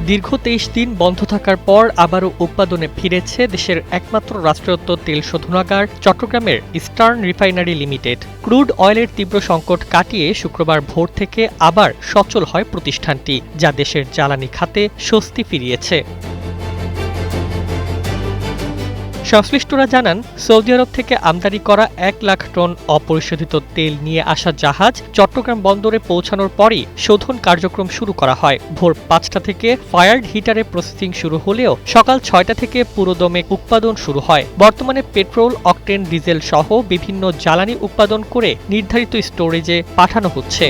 দীর্ঘ ২৩ দিন বন্ধ থাকার পর আবারও উৎপাদনে ফিরেছে দেশের একমাত্র রাষ্ট্রায়ত্ত তেল শোধনাগার চট্টগ্রামের ইস্টার্ন রিফাইনারি লিমিটেড। ক্রুড অয়েলের তীব্র সংকট কাটিয়ে শুক্রবার ভোর থেকে আবার সচল হয় প্রতিষ্ঠানটি, যা দেশের জ্বালানি খাতে স্বস্তি ফিরিয়েছে। সংশ্লিষ্টরা জানান, সৌদি আরব থেকে আমদানি করা ১ লাখ টন অপরিশোধিত তেল নিয়ে আসা জাহাজ চট্টগ্রাম বন্দরে পৌঁছানোর পরই শোধন কার্যক্রম শুরু করা হয়। ভোর ৫টা থেকে ফায়ার্ড হিটারে প্রসেসিং শুরু হলেও সকাল ৬টা থেকে পুরোদমে উৎপাদন শুরু হয়। বর্তমানে পেট্রোল, অকটেন, ডিজেল সহ বিভিন্ন জ্বালানি উৎপাদন করে নির্ধারিত স্টোরেজে পাঠানো হচ্ছে।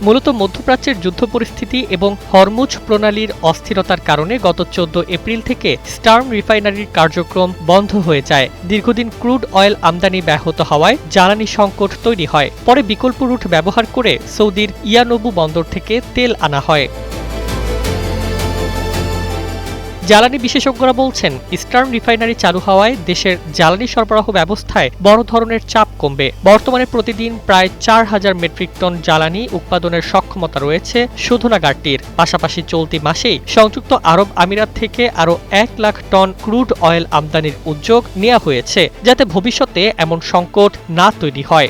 মূলত মধ্যপ্রাচ্যের যুদ্ধ পরিস্থিতি এবং হরমুজ প্রণালীর অস্থিরতার কারণে গত ১৪ এপ্রিল থেকে ইস্টার্ন রিফাইনারির কার্যক্রম বন্ধ হয়ে যায়। দীর্ঘদিন ক্রুড অয়েল আমদানি ব্যাহত হওয়ায় জ্বালানি সংকট তৈরি হয়। পরে বিকল্প রুট ব্যবহার করে সৌদির ইয়ানবু বন্দর থেকে তেল আনা হয়। জ্বালানি বিশেষজ্ঞরা বলছেন, ইস্টার্ন রিফাইনারি চালু হওয়ায় দেশের জ্বালানি সরবরাহ ব্যবস্থায় বড় ধরনের চাপ কমবে। বর্তমানে প্রতিদিন প্রায় ৪,০০০ মেট্রিক টন জ্বালানি উৎপাদনের সক্ষমতা রয়েছে শোধনাগারটির। পাশাপাশি চলতি মাসেই সংযুক্ত আরব আমিরাত থেকে আরও ১ লাখ টন ক্রুড অয়েল আমদানির উদ্যোগ নেওয়া হয়েছে, যাতে ভবিষ্যতে এমন সংকট না তৈরি হয়।